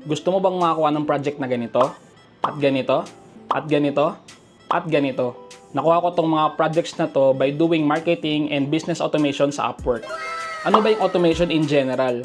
Gusto mo bang makakuha ng project na ganito? At ganito? At ganito? At ganito? Nakuha ko tong mga projects na to by doing marketing and business automation sa Upwork. Ano ba yung automation in general?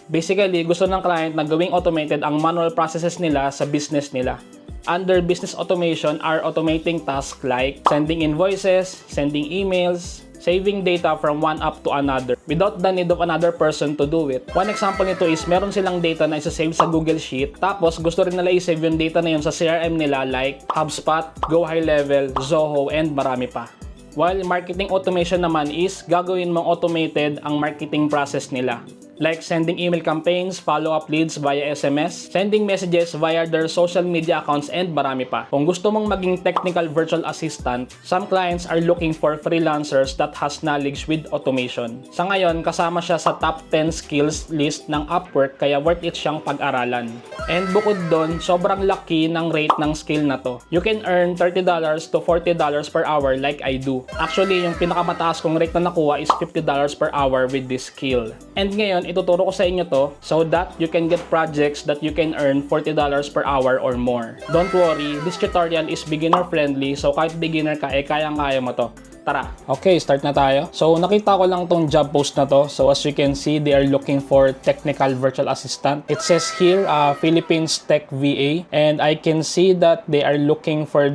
Basically, gusto ng client na gawing automated ang manual processes nila sa business nila. Under business automation are automating tasks like sending invoices, sending emails, saving data from one app to another without the need of another person to do it. One example nito is meron silang data na isa-save sa Google Sheet, tapos gusto rin nila i-save yung data na yun sa CRM nila like HubSpot, Go High Level, Zoho, and marami pa. While marketing automation naman is gagawin mong automated ang marketing process nila. Like sending email campaigns, follow-up leads via SMS, sending messages via their social media accounts, and marami pa. Kung gusto mong maging technical virtual assistant, some clients are looking for freelancers that has knowledge with automation. Sa ngayon, kasama siya sa top 10 skills list ng Upwork kaya worth it siyang pag-aralan. And bukod doon, sobrang laki ng rate ng skill na to. You can earn $30 to $40 per hour like I do. Actually, yung pinakamataas kong rate na nakuha is $50 per hour with this skill. And ngayon, ituturo ko sa inyo to so that you can get projects that you can earn $40 per hour or more. Don't worry, this tutorial is beginner friendly, so kahit beginner ka, kayang-kaya mo to. Tara! Okay, start na tayo. So, nakita ko lang tong job post na to. So, as you can see, they are looking for technical virtual assistant. It says here, Philippines Tech VA. And I can see that they are looking for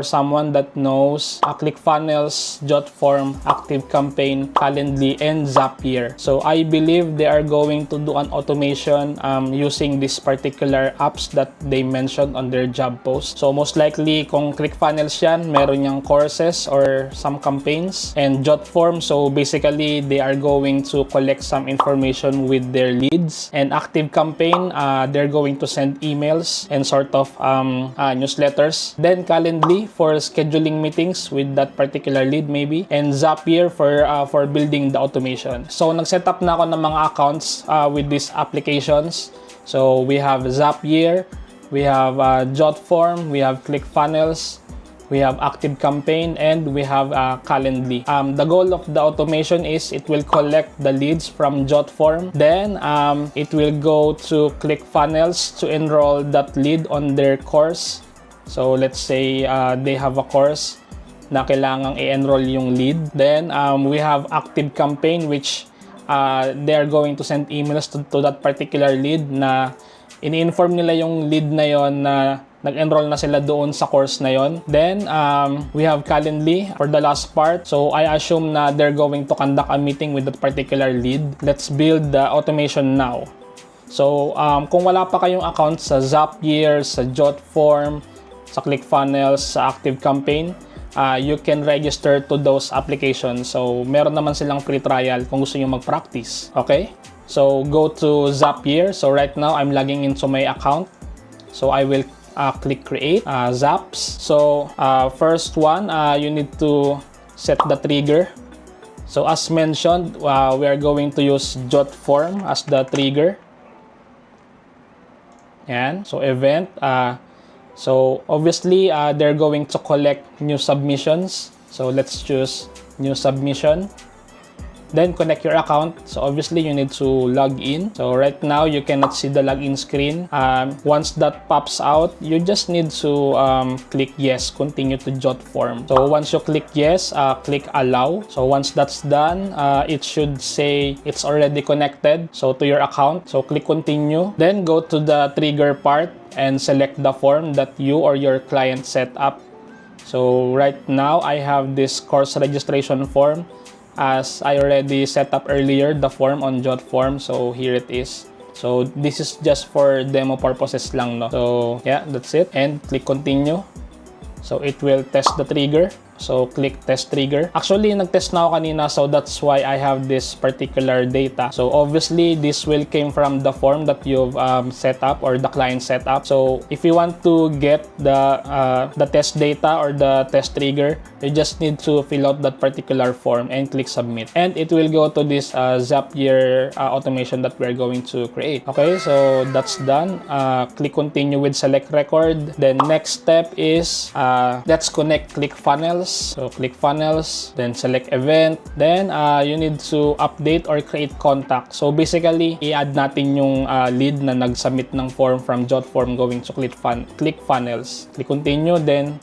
someone that knows ClickFunnels, JotForm, ActiveCampaign, Calendly, and Zapier. So, I believe they are going to do an automation using these particular apps that they mentioned on their job post. So, most likely, kung ClickFunnels yan, meron yung courses or some campaigns, and JotForm, so basically they are going to collect some information with their leads, and ActiveCampaign, they're going to send emails and sort of newsletters. Then Calendly for scheduling meetings with that particular lead maybe, and Zapier for building the automation. So nag-set up na ako ng mga accounts with these applications. So we have Zapier, we have JotForm, we have ClickFunnels, we have ActiveCampaign, and we have Calendly. The goal of the automation is it will collect the leads from JotForm. Then it will go to ClickFunnels to enroll that lead on their course. So let's say they have a course na kailangang i-enroll yung lead. Then we have ActiveCampaign, which they are going to send emails to that particular lead na ini-inform nila yung lead na yon na nag-enroll na sila doon sa course na yon. Then, we have Calendly for the last part. So, I assume na they're going to conduct a meeting with that particular lead. Let's build the automation now. So, kung wala pa kayong account sa Zapier, sa JotForm, sa ClickFunnels, sa ActiveCampaign, you can register to those applications. So, meron naman silang free trial kung gusto nyo mag-practice. Okay? So, go to Zapier. So, right now, I'm logging into my account. So, I will click create Zaps. So first one, you need to set the trigger. So as mentioned, we are going to use JotForm as the trigger. Yan. So event. So obviously, they're going to collect new submissions. So let's choose new submission. Then connect your account. So obviously you need to log in. So right now you cannot see the login screen. Once that pops out, you just need to click yes, continue to JotForm. So once you click yes, click allow. So once that's done, it should say it's already connected so to your account. So click continue. Then go to the trigger part and select the form that you or your client set up. So right now I have this course registration form, as I already set up earlier the form on JotForm. So here it is. So this is just for demo purposes lang, no? So yeah, that's it. And click continue. So it will test the trigger. So click test trigger. Actually, nag-test na ako kanina, so that's why I have this particular data. So obviously, this will came from the form that you've set up or the client set up. So if you want to get the test data or the test trigger, you just need to fill out that particular form and click submit. And it will go to this Zapier automation that we're going to create. Okay, so that's done. Click continue with select record. Then next step is let's connect ClickFunnels. ClickFunnels. So ClickFunnels, then select event. Then you need to update or create contact. So basically, i-add natin yung lead na nag-submit ng form from JotForm going to ClickFunnels. Click continue, then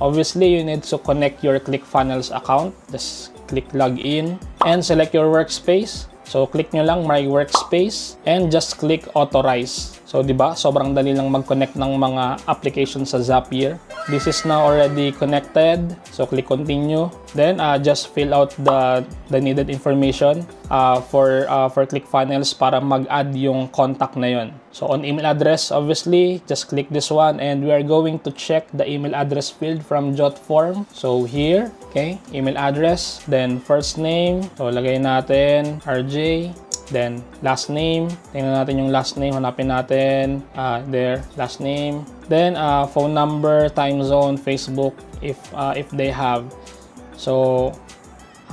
obviously you need to connect your ClickFunnels account. Just click login and select your workspace. So click nyo lang my workspace and just click authorize. So, di ba? Sobrang dali lang mag-connect ng mga applications sa Zapier. This is now already connected. So, click continue. Then, just fill out the needed information for ClickFunnels para mag-add yung contact na yon. So, on email address, obviously, just click this one and we are going to check the email address field from JotForm. So, here, okay, email address, then first name. So, lagay natin RJ. Then, last name. Tingnan natin yung last name. Hanapin natin. There, last name. Then, phone number, time zone, Facebook, if they have. So,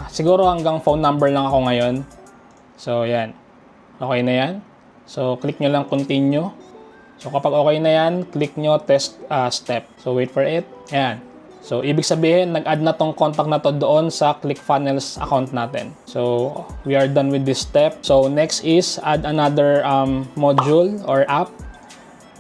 siguro hanggang phone number lang ako ngayon. So, yan. Okay na yan. So, click nyo lang continue. So, kapag okay na yan, click nyo test step. So, wait for it. Yan. So, ibig sabihin, nag-add na tong contact na to doon sa ClickFunnels account natin. So, we are done with this step. So, next is add another module or app,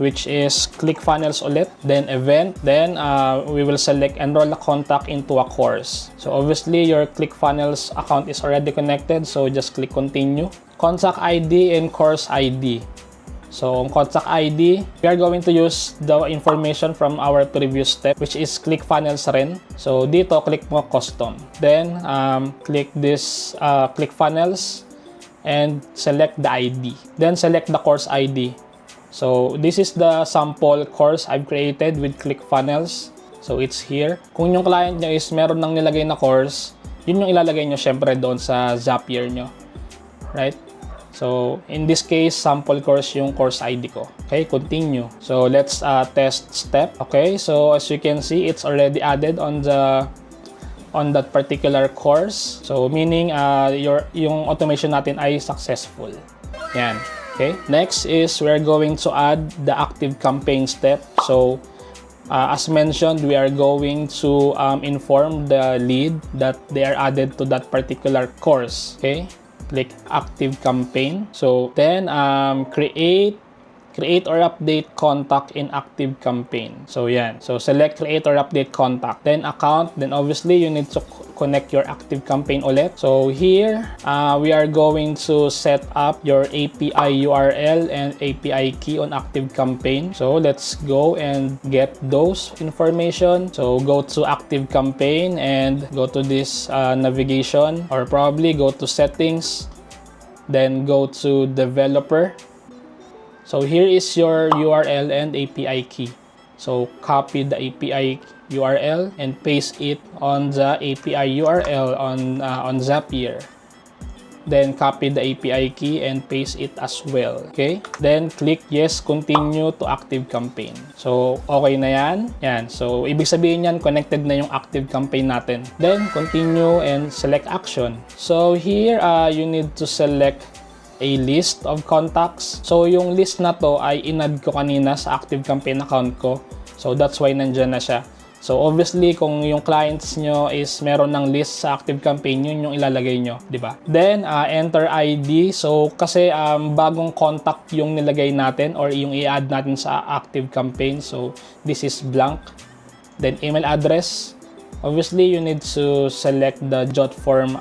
which is ClickFunnels ulit, then event, then we will select enroll a contact into a course. So, obviously, your ClickFunnels account is already connected, so just click continue. Contact ID and course ID. So, on contact ID, we are going to use the information from our previous step, which is ClickFunnels rin. So, dito, click mo custom. Then, click this ClickFunnels and select the ID. Then, select the course ID. So, this is the sample course I've created with ClickFunnels. So, it's here. Kung yung client nyo is meron nang nilagay na course, yun yung ilalagay nyo syempre doon sa Zapier nyo. Right? So, in this case, sample course yung course ID ko. Okay, continue. So, let's test step. Okay, so as you can see, it's already added on that particular course. So, meaning yung automation natin ay successful. Yan. Okay, next is we're going to add the active campaign step. So, as mentioned, we are going to inform the lead that they are added to that particular course. Okay. Click active campaign. So then create or update contact in active campaign. So yan. So select create or update contact. Then account. Then obviously you need to connect your active campaign ulit. So here we are going to set up your API URL and API key on active campaign. So let's go and get those information. So go to active campaign and go to this navigation, or probably go to settings, then go to developer. So here is your URL and API key. So copy the API URL and paste it on the API URL on Zapier. Then copy the API key and paste it as well. Okay? Then click yes, continue to active campaign. So okay na yan. Yan. So ibig sabihin yan, connected na yung active campaign natin. Then continue and select action. So here you need to select a list of contacts. So yung list na to ay in-add ko kanina sa active campaign account ko. So that's why nandyan na siya. So obviously kung yung clients nyo is meron ng list sa active campaign, yun yung ilalagay nyo, di ba? Then enter ID. So kasi bagong contact yung nilagay natin or yung i-add natin sa active campaign. So this is blank. Then email address. Obviously, you need to select the JotForm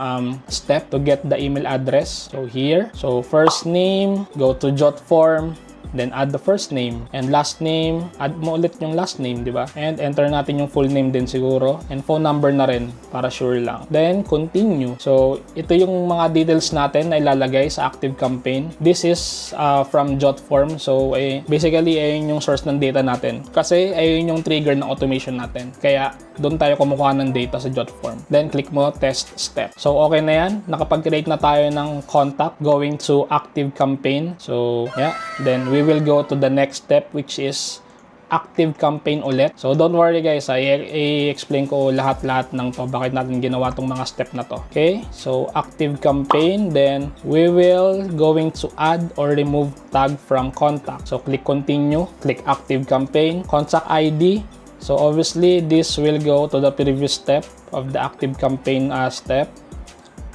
step to get the email address. So here, so first name, go to JotForm, then add the first name and last name, add mo ulit yung last name, di ba? And enter natin yung full name din siguro and phone number na rin para sure lang. Then continue. So ito yung mga details natin na ilalagay sa active campaign. This is from JotForm. So basically ayun yung source ng data natin kasi ayun yung trigger ng automation natin. Kaya doon tayo kumukuha ng data sa JotForm. Then click mo test step. So okay na yan. Nakapag-create na tayo ng contact going to active campaign. So yeah, then we will go to the next step, which is active campaign ulit. So don't worry guys, i-explain ko lahat-lahat ng to, bakit natin ginawa tong mga step na to. Okay, so active campaign, then we will going to add or remove tag from contact. So click continue, click active campaign, contact ID, So obviously, this will go to the previous step of the ActiveCampaign step.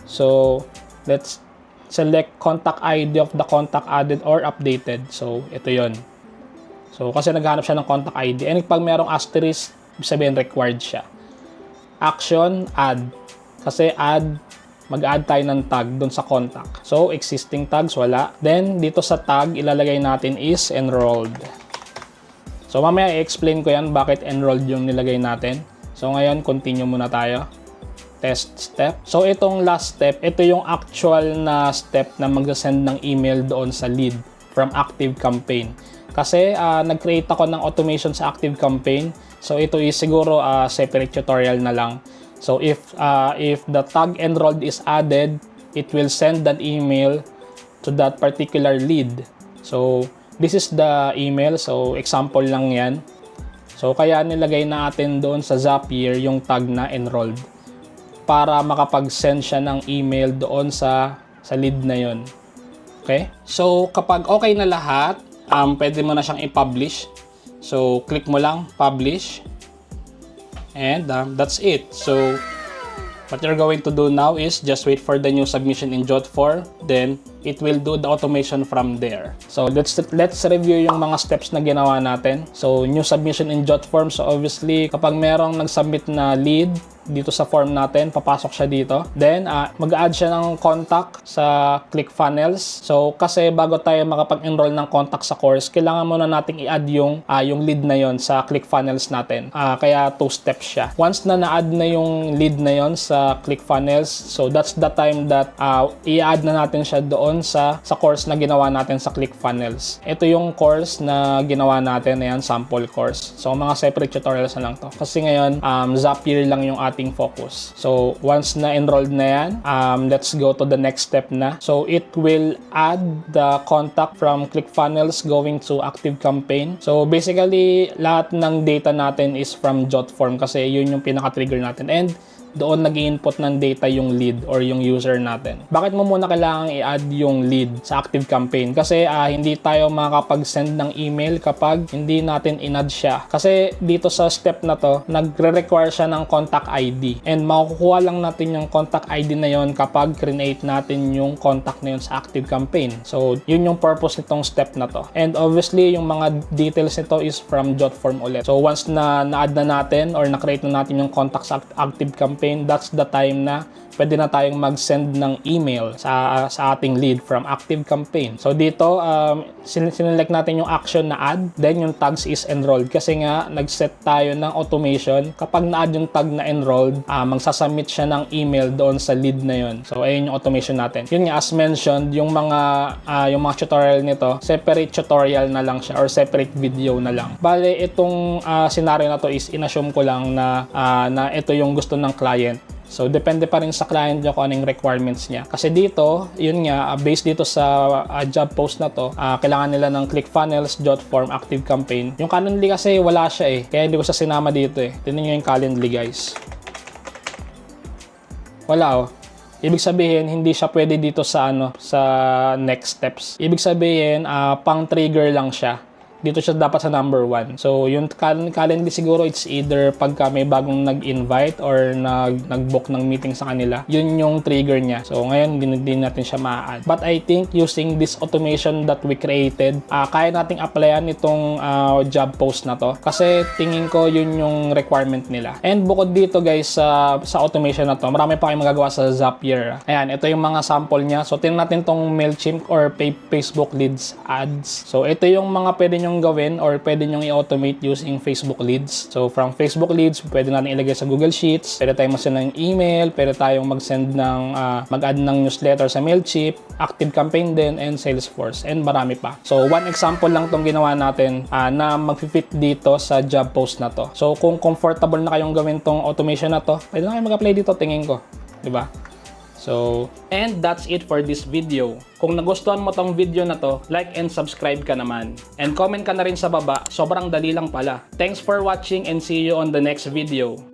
So let's select contact ID of the contact added or updated. So ito yon. So kasi naghanap siya ng contact ID. And pag merong asterisk, ibig sabihin required siya. Action, add. Kasi add, mag-add tayo ng tag dun sa contact. So existing tags, wala. Then dito sa tag, ilalagay natin is enrolled. So mamaya i-explain ko yan bakit enrolled yung nilagay natin. So ngayon, continue muna tayo. Test step. So itong last step, ito yung actual na step na mag-send ng email doon sa lead from ActiveCampaign. Kasi nag-create ako ng automation sa ActiveCampaign. So ito is siguro separate tutorial na lang. So if the tag enrolled is added, it will send an email to that particular lead. So this is the email. So example lang yan. So kaya nilagay natin doon sa Zapier yung tag na enrolled para makapag-send siya ng email doon sa lead na yon. Okay? So kapag okay na lahat, pwede mo na siyang i-publish. So click mo lang publish. And that's it. So what you're going to do now is just wait for the new submission in Jotform. Then it will do the automation from there. So let's review yung mga steps na ginawa natin. So new submission in Jotform. So obviously kapag merong nag-submit na lead dito sa form natin, papasok siya dito. Then mag-add siya ng contact sa ClickFunnels. So kasi bago tayo makapag-enroll ng contact sa course, kailangan muna nating i-add yung lead na yon sa ClickFunnels natin. Kaya 2 steps siya. Once na na-add na yung lead na yon sa ClickFunnels, so that's the time that i-add na natin siya doon sa course na ginawa natin sa ClickFunnels. Ito yung course na ginawa natin, ayan, sample course. So mga separate tutorials na lang to. Kasi ngayon, Zapier lang yung ating focus. So once na enrolled na yan, let's go to the next step na. So it will add the contact from ClickFunnels going to ActiveCampaign. So basically, lahat ng data natin is from Jotform kasi yun yung pinaka-trigger natin. And doon nag-i-input ng data yung lead or yung user natin. Bakit mo muna kailangan i-add yung lead sa ActiveCampaign? Kasi hindi tayo makakapag-send ng email kapag hindi natin in-add siya. Kasi dito sa step na to, nagre-require siya ng contact ID. And makukuha lang natin yung contact ID na yon kapag create natin yung contact na yun sa ActiveCampaign. So, yun yung purpose nitong step na to. And obviously, yung mga details nito is from Jotform ulit. So, once na na-add na natin or na-create na natin yung contact sa ActiveCampaign, that's the time na pwede na tayong mag-send ng email sa ating lead from ActiveCampaign. So dito, sinelect natin yung action na add, then yung tags is enrolled. Kasi nga, nag-set tayo ng automation. Kapag na-add yung tag na enrolled, magsasubmit siya ng email doon sa lead na yun. So ayun yung automation natin. Yun nga, as mentioned, yung mga tutorial nito, separate tutorial na lang siya or separate video na lang. Bale, itong scenario na to is inassume ko lang na ito yung gusto ng client. So, depende pa rin sa client nyo kung anong requirements niya. Kasi dito, yun nga, based dito sa job post na to, kailangan nila ng ClickFunnels, Jotform, ActiveCampaign. Yung Calendly kasi wala siya eh. Kaya hindi ko siya sinama dito eh. Tignan nyo yung Calendly, guys. Wala oh. Ibig sabihin, hindi siya pwede dito sa next steps. Ibig sabihin, pang-trigger lang siya. Dito siya dapat sa number 1. So, yung Calendly siguro, it's either pagka may bagong nag-invite or nag-book ng meeting sa kanila, yun yung trigger niya. So, ngayon, hindi natin siya ma-add. But I think using this automation that we created, kaya nating applyan itong job post na to. Kasi tingin ko, yun yung requirement nila. And bukod dito, guys, sa automation na to, marami pa kayong magagawa sa Zapier. Ayan, ito yung mga sample niya. So, tingnan natin tong MailChimp or Facebook Leads Ads. So, ito yung mga pwede nyong gawin or pwede nyong i-automate using Facebook Leads. So, from Facebook Leads, pwede natin ilagay sa Google Sheets, pwede tayong mag-send ng email, pwede tayong mag-send ng, mag-add ng newsletter sa MailChimp, ActiveCampaign din, and Salesforce, and marami pa. So, one example lang tong ginawa natin na mag-fit dito sa job post na to. So, kung comfortable na kayong gawin tong automation na to, pwede na kayong mag-apply dito, tingin ko. Diba? So, and that's it for this video. Kung nagustuhan mo tong video na to, like and subscribe ka naman. And comment ka na rin sa baba, sobrang dali lang pala. Thanks for watching and see you on the next video.